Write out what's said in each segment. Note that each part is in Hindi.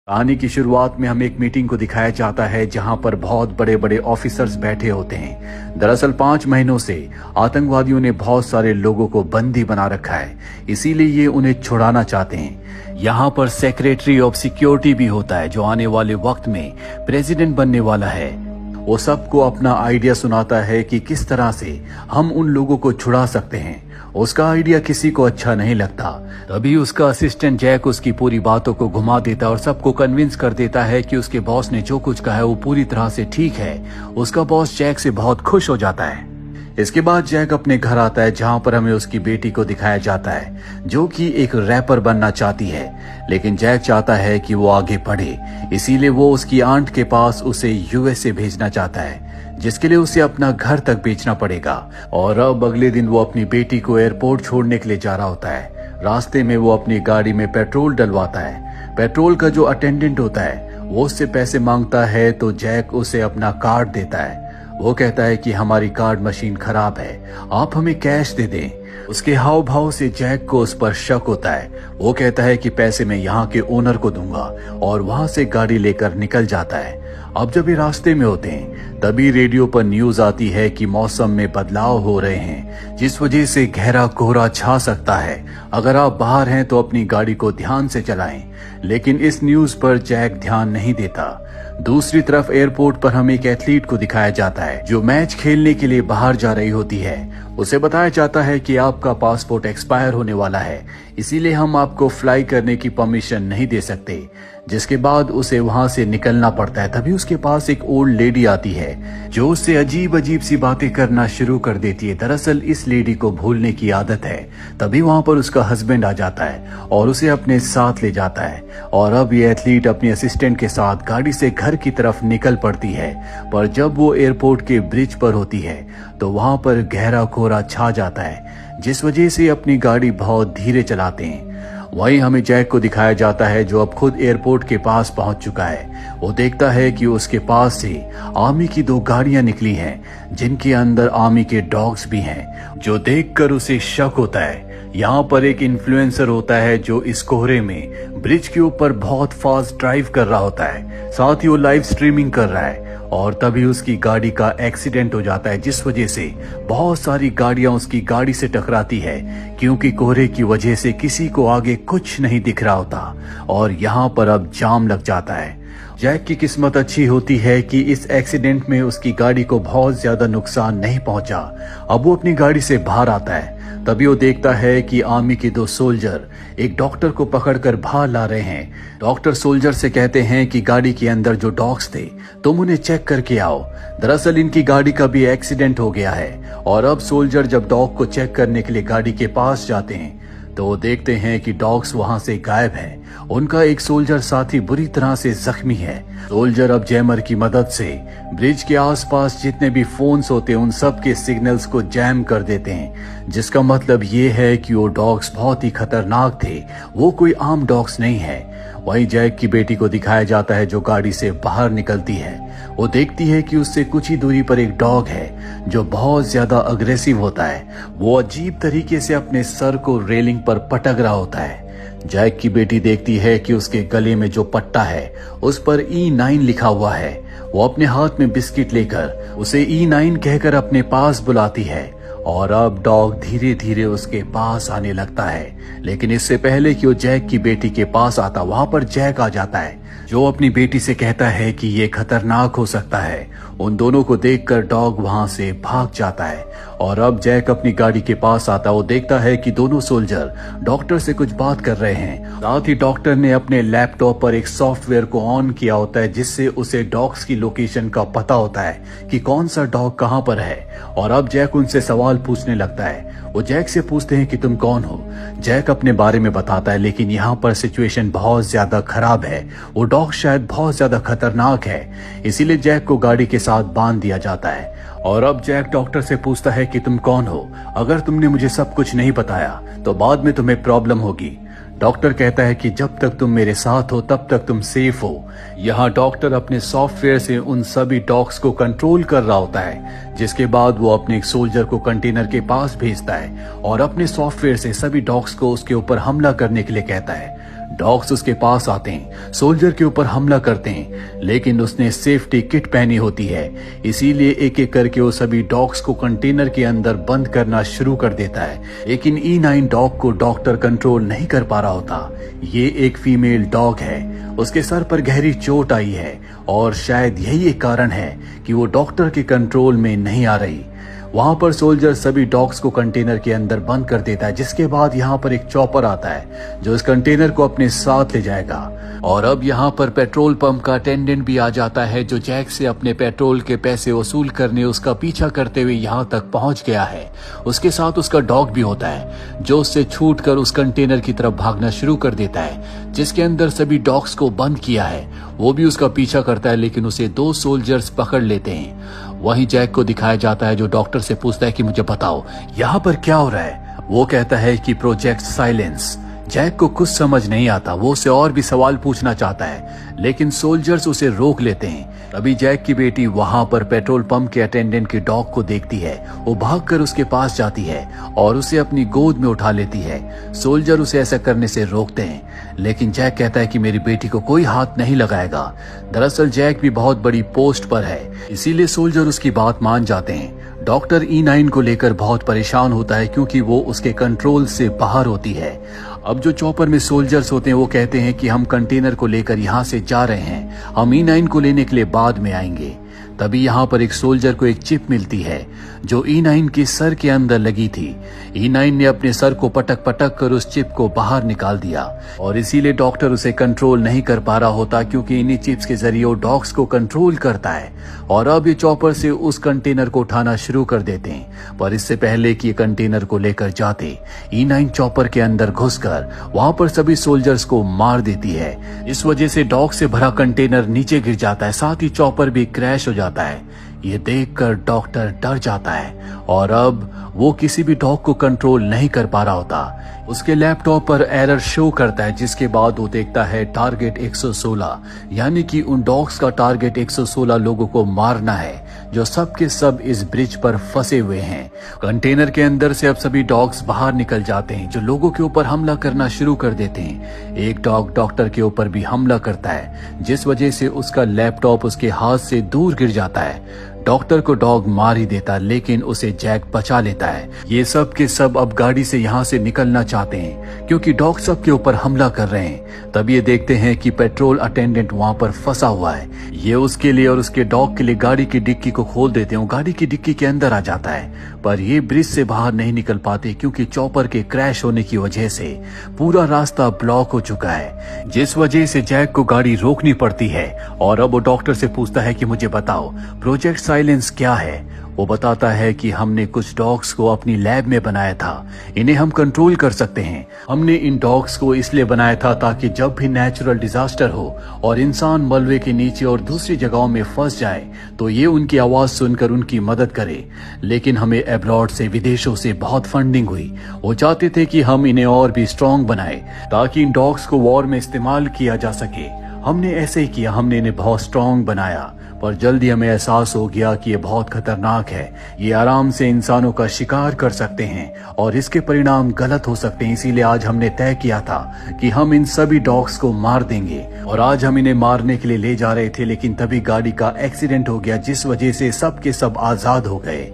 कहानी की शुरुआत में हमें एक मीटिंग को दिखाया जाता है जहां पर बहुत बड़े बड़े ऑफिसर्स बैठे होते हैं। दरअसल 5 महीनों से आतंकवादियों ने बहुत सारे लोगों को बंदी बना रखा है, इसीलिए ये उन्हें छुड़ाना चाहते हैं। यहाँ पर सेक्रेटरी ऑफ सिक्योरिटी भी होता है जो आने वाले वक्त में प्रेसिडेंट बनने वाला है। वो सबको अपना आइडिया सुनाता है कि किस तरह से हम उन लोगों को छुड़ा सकते हैं। उसका आइडिया किसी को अच्छा नहीं लगता। तभी उसका असिस्टेंट जैक उसकी पूरी बातों को घुमा देता है और सबको कन्विंस कर देता है कि उसके बॉस ने जो कुछ कहा है वो पूरी तरह से ठीक है। उसका बॉस जैक से बहुत खुश हो जाता है। इसके बाद जैक अपने घर आता है जहां पर हमें उसकी बेटी को दिखाया जाता है जो कि एक रैपर बनना चाहती है, लेकिन जैक चाहता है कि वो आगे बढ़े, इसीलिए वो उसकी आंट के पास उसे यूएसए भेजना चाहता है, जिसके लिए उसे अपना घर तक बेचना पड़ेगा। और अब अगले दिन वो अपनी बेटी को एयरपोर्ट छोड़ने के लिए जा रहा होता है। रास्ते में वो अपनी गाड़ी में पेट्रोल डलवाता है। पेट्रोल का जो अटेंडेंट होता है वो उससे पैसे मांगता है तो जैक उसे अपना कार्ड देता है। वो कहता है कि हमारी कार्ड मशीन खराब है, आप हमें कैश दे दें। उसके हाव भाव से जैक को उस पर शक होता है। वो कहता है कि पैसे मैं यहाँ के ओनर को दूंगा और वहां से गाड़ी लेकर निकल जाता है। अब जब ये रास्ते में होते हैं तभी रेडियो पर न्यूज आती है कि मौसम में बदलाव हो रहे हैं, जिस वजह से गहरा कोहरा छा सकता है। अगर आप बाहर हैं तो अपनी गाड़ी को ध्यान से चलाएं। लेकिन इस न्यूज पर जैक ध्यान नहीं देता। दूसरी तरफ एयरपोर्ट पर हमें एक एथलीट को दिखाया जाता है जो मैच खेलने के लिए बाहर जा रही होती है। उसे बताया जाता है कि आपका पासपोर्ट एक्सपायर होने वाला है, इसीलिए हम आपको फ्लाई करने की परमिशन नहीं दे सकते। जिसके बाद उसे वहां से निकलना पड़ता है। तभी उसके पास एक ओल्ड लेडी आती है जो उससे अजीब अजीब सी बातें करना शुरू कर देती है। दरअसल इस लेडी को भूलने की आदत है। तभी वहां पर उसका हस्बैंड आ जाता है और उसे अपने साथ ले जाता है। और अब ये एथलीट अपने असिस्टेंट के साथ गाड़ी से घर की तरफ निकल पड़ती है, पर जब वो एयरपोर्ट के ब्रिज पर होती है तो वहां पर गहरा कोहरा छा जाता है, जिस वजह से अपनी गाड़ी बहुत धीरे चलाते हैं। वहीं हमें जैक को दिखाया जाता है जो अब खुद एयरपोर्ट के पास पहुंच चुका है। वो देखता है कि उसके पास से आर्मी की 2 गाड़ियां निकली हैं जिनके अंदर आर्मी के डॉग्स भी हैं, जो देखकर उसे शक होता है। यहाँ पर एक इन्फ्लुएंसर होता है जो इस कोहरे में ब्रिज के ऊपर बहुत फास्ट ड्राइव कर रहा होता है, साथ ही वो लाइव स्ट्रीमिंग कर रहा है। और तभी उसकी गाड़ी का एक्सीडेंट हो जाता है, जिस वजह से बहुत सारी गाड़ियां उसकी गाड़ी से टकराती है, क्योंकि कोहरे की वजह से किसी को आगे कुछ नहीं दिख रहा होता और यहाँ पर अब जाम लग जाता है। जैक की किस्मत अच्छी होती है कि इस एक्सीडेंट में उसकी गाड़ी को बहुत ज्यादा नुकसान नहीं पहुंचा। अब वो अपनी गाड़ी से बाहर आता है। तभी वो देखता है कि आर्मी के 2 सोल्जर एक डॉक्टर को पकड़कर बाहर ला रहे हैं। डॉक्टर सोल्जर से कहते हैं कि गाड़ी के अंदर जो डॉग्स थे तुम उन्हें चेक करके आओ। दरअसल इनकी गाड़ी का भी एक्सीडेंट हो गया है। और अब सोल्जर जब डॉग को चेक करने के लिए गाड़ी के पास जाते हैं तो वो देखते हैं कि डॉग्स वहां से गायब हैं। उनका एक सोल्जर साथी बुरी तरह से जख्मी है। सोल्जर अब जैमर की मदद से ब्रिज के आसपास जितने भी फोन्स होते हैं उन सब के सिग्नल्स को जैम कर देते हैं, जिसका मतलब ये है कि वो डॉग्स बहुत ही खतरनाक थे, वो कोई आम डॉग्स नहीं है। वहीं जैक की बेटी को दिखाया जाता है जो गाड़ी से बाहर निकलती है। वो देखती है कि उससे कुछ ही दूरी पर एक डॉग है जो बहुत ज्यादा अग्रेसिव होता है। वो अजीब तरीके से अपने सर को रेलिंग पर पटक रहा होता है। जैक की बेटी देखती है कि उसके गले में जो पट्टा है उस पर E9 लिखा हुआ है। वो अपने हाथ में बिस्किट लेकर उसे E9 कहकर अपने पास बुलाती है और अब डॉग धीरे धीरे उसके पास आने लगता है। लेकिन इससे पहले कि वो जैक की बेटी के पास आता, वहां पर जैक आ जाता है जो अपनी बेटी से कहता है कि ये खतरनाक हो सकता है। उन दोनों को देखकर डॉग वहां से भाग जाता है। और अब जैक अपनी गाड़ी के पास आता, वो देखता है कि दोनों सोल्जर डॉक्टर से कुछ बात कर रहे हैं। साथ ही डॉक्टर ने अपने लैपटॉप पर एक सॉफ्टवेयर को ऑन किया होता है जिससे उसे डॉग्स की लोकेशन का पता होता है कि कौन सा डॉग कहाँ पर है। और अब जैक उनसे सवाल पूछने लगता है। वो जैक से पूछते हैं कि तुम कौन हो। जैक अपने बारे में बताता है, लेकिन यहाँ पर सिचुएशन बहुत ज्यादा खराब है। वो डॉग शायद बहुत ज्यादा खतरनाक है, इसीलिए जैक को गाड़ी के साथ बांध दिया जाता है। और अब जैक डॉक्टर से पूछता है कि तुम कौन हो, अगर तुमने मुझे सब कुछ नहीं बताया तो बाद में तुम्हें प्रॉब्लम होगी। डॉक्टर कहता है कि जब तक तुम मेरे साथ हो तब तक तुम सेफ हो। यहाँ डॉक्टर अपने सॉफ्टवेयर से उन सभी डॉग्स को कंट्रोल कर रहा होता है, जिसके बाद वो अपने एक सोल्जर को कंटेनर के पास भेजता है और अपने सॉफ्टवेयर से सभी डॉग्स को उसके ऊपर हमला करने के लिए कहता है। डॉग्स उसके पास आते हैं, सोल्जर के ऊपर हमला करते हैं, लेकिन उसने सेफ्टी किट पहनी होती है, इसीलिए एक एक करके वो सभी डॉग्स को कंटेनर के अंदर बंद करना शुरू कर देता है। लेकिन E9 डॉग को डॉक्टर कंट्रोल नहीं कर पा रहा होता। ये एक फीमेल डॉग है, उसके सर पर गहरी चोट आई है और शायद यही एक कारण है कि वो डॉक्टर के कंट्रोल में नहीं आ रही। वहां पर सोल्जर सभी डॉग्स को कंटेनर के अंदर बंद कर देता है, जिसके बाद यहाँ पर एक चॉपर आता है जो इस कंटेनर को अपने साथ ले जाएगा। और अब यहाँ पर पेट्रोल पंप का अटेंडेंट भी आ जाता है जो जैक से अपने पेट्रोल के पैसे वसूल करने उसका पीछा करते हुए यहाँ तक पहुंच गया है। उसके साथ उसका डॉग भी होता है जो उससे छूटकर उस कंटेनर की तरफ भागना शुरू कर देता है जिसके अंदर सभी डॉग्स को बंद किया है। वो भी उसका पीछा करता है, लेकिन उसे 2 सोल्जर्स पकड़ लेते हैं। वहीं जैक को दिखाया जाता है जो डॉक्टर से पूछता है कि मुझे बताओ यहाँ पर क्या हो रहा है। वो कहता है कि प्रोजेक्ट साइलेंस। जैक को कुछ समझ नहीं आता, वो उसे और भी सवाल पूछना चाहता है, लेकिन सोल्जर्स उसे रोक लेते हैं। तभी जैक की बेटी वहां पर पेट्रोल पंप के अटेंडेंट के डॉग को देखती है। वो भागकर उसके पास जाती है और उसे अपनी गोद में उठा लेती है। सोल्जर उसे ऐसा करने से रोकते हैं, लेकिन जैक कहता है कि मेरी बेटी को कोई हाथ नहीं लगाएगा। दरअसल जैक भी बहुत बड़ी पोस्ट पर है, इसीलिए सोल्जर उसकी बात मान जाते हैं। डॉक्टर E9 को लेकर बहुत परेशान होता है क्योंकि वो उसके कंट्रोल से बाहर होती है। अब जो चॉपर में सोल्जर्स होते हैं वो कहते हैं कि हम कंटेनर को लेकर यहाँ से जा रहे हैं, हम E9 को लेने के लिए बाद में आएंगे। तभी यहाँ पर एक सोल्जर को एक चिप मिलती है जो E9 के सर के अंदर लगी थी। E9 ने अपने सर को पटक पटक कर उस चिप को बाहर निकाल दिया और इसीलिए डॉक्टर उसे कंट्रोल नहीं कर पा रहा होता, क्योंकि इन्हीं चिप्स के जरिए वो डॉग्स को कंट्रोल करता है। और अब ये चॉपर से उस कंटेनर को उठाना शुरू कर देते हैं, पर इससे पहले कि ये कंटेनर को लेकर जाते E9 चॉपर के अंदर घुसकर वहां पर सभी सोल्जर्स को मार देती है। इस वजह से डॉग से भरा कंटेनर नीचे गिर जाता है, साथ ही चॉपर भी क्रैश हो जाता है। ये देखकर डॉक्टर डर जाता है और अब वो किसी भी डॉग को कंट्रोल नहीं कर पा रहा होता। उसके लैपटॉप पर एरर शो करता है, जिसके बाद वो देखता है टारगेट 116, यानी कि उन डॉग्स का टारगेट 116 लोगों को मारना है जो सब के सब इस ब्रिज पर फंसे हुए हैं। कंटेनर के अंदर से अब सभी डॉग्स बाहर निकल जाते हैं जो लोगों के ऊपर हमला करना शुरू कर देते हैं। एक डॉग डॉक्टर के ऊपर भी हमला करता है, जिस वजह से उसका लैपटॉप उसके हाथ से दूर गिर जाता है। डॉक्टर को डॉग मार ही देता, लेकिन उसे जैक बचा लेता है। ये सब के सब अब गाड़ी से यहाँ से निकलना चाहते हैं क्योंकि डॉग सब के ऊपर हमला कर रहे हैं। तब ये देखते हैं कि पेट्रोल अटेंडेंट वहां पर फंसा हुआ है। ये उसके लिए और उसके डॉग के लिए गाड़ी की डिक्की को खोल देते हैं। गाड़ी की डिक्की के अंदर आ जाता है, पर ये ब्रिज से बाहर नहीं निकल पाते क्योंकि चॉपर के क्रैश होने की वजह से पूरा रास्ता ब्लॉक हो चुका है, जिस वजह से जैक को गाड़ी रोकनी पड़ती है। और अब वो डॉक्टर से पूछता है कि मुझे बताओ प्रोजेक्ट साइलेंस क्या है। वो बताता है कि हमने कुछ डॉग्स को अपनी लैब में बनाया था, इन्हें हम कंट्रोल कर सकते हैं। हमने इन डॉग्स को इसलिए बनाया था ताकि जब भी नेचुरल डिजास्टर हो और इंसान मलबे के नीचे और दूसरी जगहों में फंस जाए तो ये उनकी आवाज सुनकर उनकी मदद करे। लेकिन हमें अब्रॉड से, विदेशों से बहुत फंडिंग हुई। वो चाहते थे कि हम इन्हें और भी स्ट्रॉन्ग बनाए ताकि इन डॉग्स को वॉर में इस्तेमाल किया जा सके। हमने ऐसे ही किया, हमने इन्हें बहुत स्ट्रॉन्ग बनाया, पर जल्दी हमें एहसास हो गया कि ये बहुत खतरनाक है। ये आराम से इंसानों का शिकार कर सकते हैं और इसके परिणाम गलत हो सकते हैं। इसीलिए आज हमने तय किया था कि हम इन सभी डॉग्स को मार देंगे। और आज हम इन्हें मारने के लिए ले जा रहे थे, लेकिन तभी गाड़ी का एक्सीडेंट हो गया, जिस वजह से सब के सब आजाद हो गए।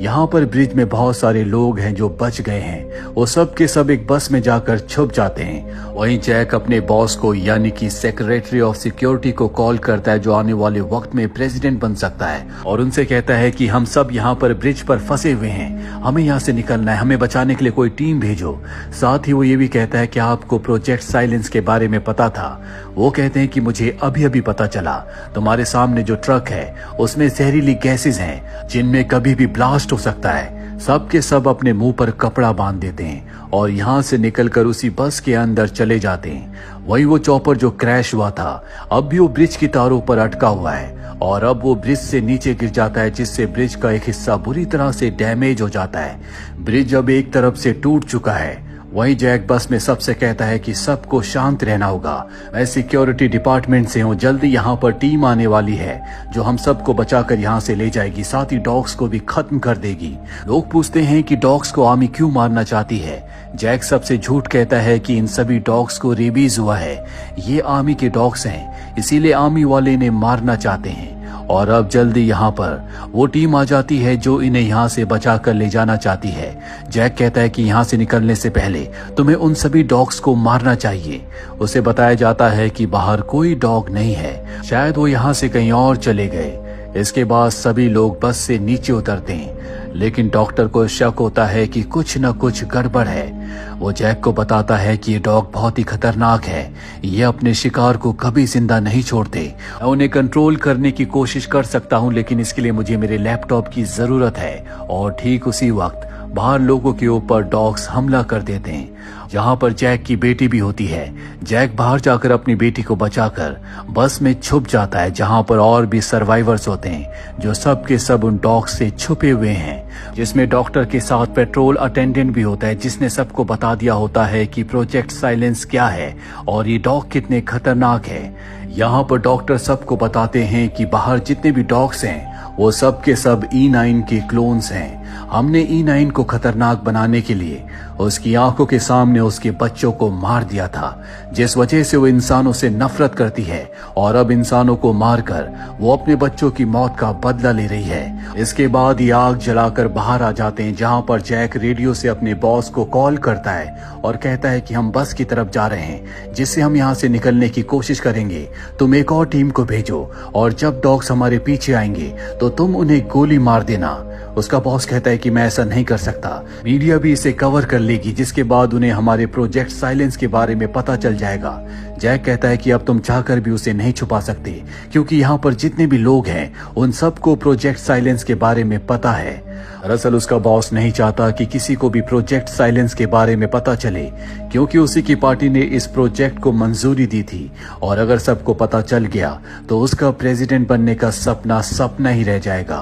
यहाँ पर ब्रिज में बहुत सारे लोग हैं जो बच गए हैं। वो सब के सब एक बस में जाकर छुप जाते हैं। वहीं जैक अपने बॉस को, यानी कि सेक्रेटरी ऑफ सिक्योरिटी को कॉल करता है, जो आने वाले वक्त में प्रेसिडेंट बन सकता है, और उनसे कहता है कि हम सब यहाँ पर ब्रिज पर फंसे हुए हैं, हमें यहाँ से निकलना है, हमें बचाने के लिए कोई टीम भेजो। साथ ही वो ये भी कहता है कि आपको प्रोजेक्ट साइलेंस के बारे में पता था। वो कहते हैं कि मुझे अभी अभी पता चला, तुम्हारे सामने जो ट्रक है उसमें जहरीली गैसेज हैं जिनमें कभी भी ब्लास्ट हो सकता है। सब के सब अपने मुंह पर कपड़ा बांध देते हैं और यहाँ से निकलकर उसी बस के अंदर चले जाते हैं। वही वो चॉपर जो क्रैश हुआ था अब भी वो ब्रिज की तारों पर अटका हुआ है और अब वो ब्रिज से नीचे गिर जाता है, जिससे ब्रिज का एक हिस्सा बुरी तरह से डैमेज हो जाता है। ब्रिज अब एक तरफ से टूट चुका है वहीं जैक बस में सबसे कहता है कि सबको शांत रहना होगा, मैं सिक्योरिटी डिपार्टमेंट से हूँ, जल्दी यहाँ पर टीम आने वाली है जो हम सबको बचाकर यहाँ से ले जाएगी, साथ ही डॉग्स को भी खत्म कर देगी। लोग पूछते हैं कि डॉग्स को आर्मी क्यों मारना चाहती है। जैक सबसे झूठ कहता है कि इन सभी डॉग्स को रेबीज हुआ है, ये आर्मी के डॉग्स हैं, इसीलिए आर्मी वाले इन्हें मारना चाहते हैं। और अब जल्दी यहाँ पर वो टीम आ जाती है जो इन्हें यहाँ से बचा कर ले जाना चाहती है। जैक कहता है कि यहाँ से निकलने से पहले तुम्हें उन सभी डॉग्स को मारना चाहिए। उसे बताया जाता है कि बाहर कोई डॉग नहीं है, शायद वो यहाँ से कहीं और चले गए। इसके बाद सभी लोग बस से नीचे उतरते हैं, लेकिन डॉक्टर को शक होता है कि कुछ न कुछ गड़बड़ है। वो जैक को बताता है कि ये डॉग बहुत ही खतरनाक है, ये अपने शिकार को कभी जिंदा नहीं छोड़ते। मैं उन्हें कंट्रोल करने की कोशिश कर सकता हूँ, लेकिन इसके लिए मुझे मेरे लैपटॉप की जरूरत है। और ठीक उसी वक्त बाहर लोगों के ऊपर डॉग्स हमला कर देते हैं, जहां पर जैक की बेटी भी होती है। जैक बाहर जाकर अपनी बेटी को बचाकर बस में छुप जाता है, जहां पर और भी सर्वाइवर्स होते हैं जो सब के सब उन डॉग्स से छुपे हुए हैं, जिसमें डॉक्टर के साथ पेट्रोल अटेंडेंट भी होता है, जिसने सबको बता दिया होता है कि प्रोजेक्ट साइलेंस क्या है और ये डॉग कितने खतरनाक है। यहाँ पर डॉक्टर सबको बताते हैं कि बाहर जितने भी डॉग्स हैं वो सब के सब E9 के क्लोन्स हैं। हमने E9 को खतरनाक बनाने के लिए उसकी आंखों के सामने उसके बच्चों को मार दिया था, जिस वजह से वो इंसानों से नफरत करती है और अब इंसानों को मारकर वो अपने बच्चों की मौत का बदला ले रही है। इसके बाद ये आग जलाकर बाहर आ जाते हैं, जहां पर जैक रेडियो से अपने बॉस को कॉल करता है और कहता है कि हम बस की तरफ जा रहे हैं, जिससे हम यहाँ से निकलने की कोशिश करेंगे। तुम एक और टीम को भेजो और जब डॉग्स हमारे पीछे आएंगे तो तुम उन्हें गोली मार देना। उसका बॉस कहता है कि मैं ऐसा नहीं कर सकता, मीडिया भी इसे कवर कर लेगी, जिसके बाद उन्हें हमारे प्रोजेक्ट साइलेंस के बारे में पता चल जाएगा। जैक कहता है कि अब तुम चाहकर भी उसे नहीं छुपा सकते, क्योंकि यहाँ पर जितने भी लोग हैं उन सबको प्रोजेक्ट साइलेंस के बारे में पता है। दरअसल उसका बॉस नहीं चाहता कि किसी को भी प्रोजेक्ट साइलेंस के बारे में पता चले, क्योंकि उसी की पार्टी ने इस प्रोजेक्ट को मंजूरी दी थी और अगर सबको पता चल गया तो उसका प्रेसिडेंट बनने का सपना सपना ही रह जाएगा।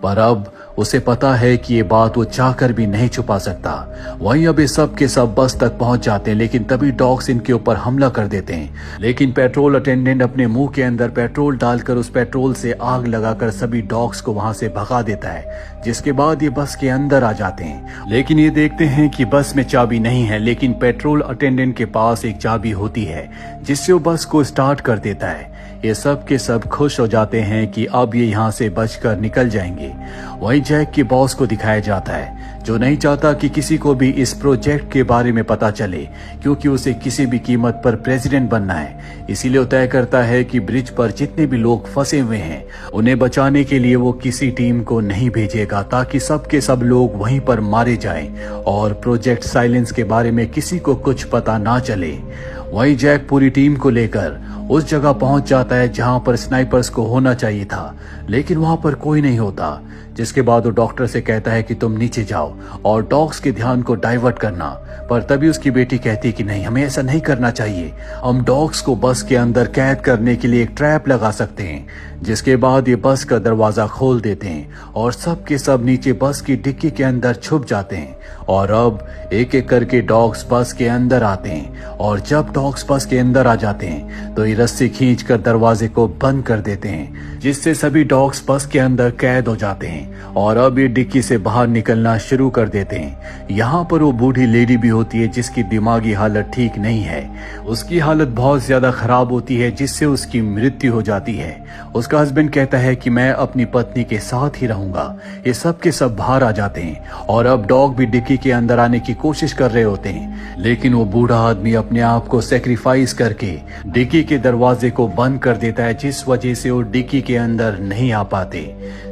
पर अब उसे पता है कि ये बात वो चाहकर भी नहीं छुपा सकता। वहीं अब ये सब के सब बस तक पहुंच जाते हैं, लेकिन तभी डॉग्स इनके ऊपर हमला कर देते हैं। लेकिन पेट्रोल अटेंडेंट अपने मुंह के अंदर पेट्रोल डालकर उस पेट्रोल से आग लगाकर सभी डॉग्स को वहां से भगा देता है, जिसके बाद ये बस के अंदर आ जाते हैं। लेकिन ये देखते हैं कि बस में चाबी नहीं है, लेकिन पेट्रोल अटेंडेंट के पास एक चाबी होती है, जिससे वो बस को स्टार्ट कर देता है। ये सब के सब खुश हो जाते हैं कि अब ये यहाँ से बचकर निकल जाएंगे। वहीं जैक के बॉस को दिखाया जाता है, जो नहीं चाहता कि किसी को भी इस प्रोजेक्ट के बारे में पता चले, क्योंकि उसे किसी भी कीमत पर प्रेसिडेंट बनना है। इसीलिए वो तय करता है कि ब्रिज पर जितने भी लोग फंसे हुए हैं उन्हें बचाने के लिए वो किसी टीम को नहीं भेजेगा, ताकि सब के सब लोग वहीं पर मारे जाएं और प्रोजेक्ट साइलेंस के बारे में किसी को कुछ पता ना चले। वहीं जैक पूरी टीम को लेकर उस जगह पहुंच जाता है जहां पर स्नाइपर्स को होना चाहिए था, लेकिन वहां पर कोई नहीं होता। जिसके बाद वो डॉक्टर से कहता है कि तुम नीचे जाओ और डॉग्स के ध्यान को डाइवर्ट करना। पर तभी उसकी बेटी कहती है कि नहीं, हमें ऐसा नहीं करना चाहिए, हम डॉग्स को बस के अंदर कैद करने के लिए एक ट्रैप लगा सकते हैं। जिसके बाद ये बस का दरवाजा खोल देते हैं और सब के सब नीचे बस की डिक्की के अंदर छुप जाते हैं। और अब एक एक करके डॉग्स बस के अंदर आते हैं और जब डॉग्स बस के अंदर आ जाते हैं तो ये रस्सी खींचकर दरवाजे को बंद कर देते हैं, जिससे सभी डॉग्स बस के अंदर कैद हो जाते हैं और अब ये डिक्की से बाहर निकलना शुरू कर देते हैं। यहाँ पर वो बूढ़ी लेडी भी होती है जिसकी दिमागी हालत ठीक नहीं है, उसकी हालत बहुत ज्यादा खराब होती है, जिससे उसकी मृत्यु हो जाती है। उसका हस्बैंड कहता है कि मैं अपनी पत्नी के साथ ही रहूंगा। ये सब के सब बाहर आ जाते हैं और अब डॉग भी डिक्की के अंदर आने की कोशिश कर रहे होते हैं, लेकिन वो बूढ़ा आदमी अपने आप को सेक्रीफाइस करके डिक्की के दरवाजे को बंद कर देता है, जिस वजह से वो डिक्की के अंदर नहीं आ पाते।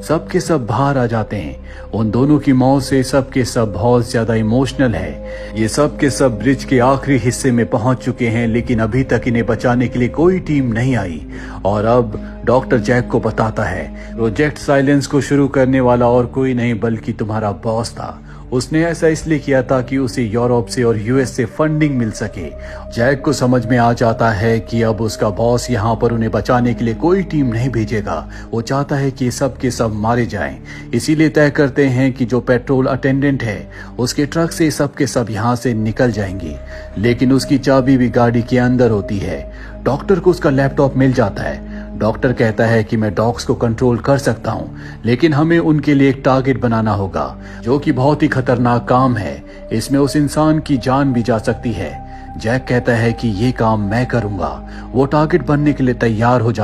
सब के सब बाहर आ जाते हैं। उन दोनों की मौत से सब के सब बहुत ज्यादा इमोशनल है। ये सब के सब ब्रिज के आखिरी हिस्से में पहुंच चुके हैं, लेकिन अभी तक इन्हें बचाने के लिए कोई टीम नहीं आई। और अब डॉक्टर जैक को बताता है प्रोजेक्ट साइलेंस को शुरू करने वाला और कोई नहीं बल्कि तुम्हारा बॉस था। उसने ऐसा इसलिए किया था कि उसे यूरोप से और यूएस से फंडिंग मिल सके। जैक को समझ में आ जाता है कि अब उसका बॉस यहाँ पर उन्हें बचाने के लिए कोई टीम नहीं भेजेगा। वो चाहता है कि सब के सब मारे जाएं। इसीलिए तय करते हैं कि जो पेट्रोल अटेंडेंट है उसके ट्रक से सब के सब यहाँ से निकल जाएंगे, लेकिन उसकी चाबी भी गाड़ी के अंदर होती है। डॉक्टर को उसका लैपटॉप मिल जाता है। डॉक्टर कहता है कि मैं डॉग्स को कंट्रोल कर सकता हूं, लेकिन हमें उनके लिए एक टारगेट बनाना होगा, जो कि बहुत ही खतरनाक काम है। इसमें उस इंसान की जान भी जा सकती है। जैक कहता है कि ये काम मैं करूंगा। वो टारगेट बनने के लिए तैयार हो जाता है।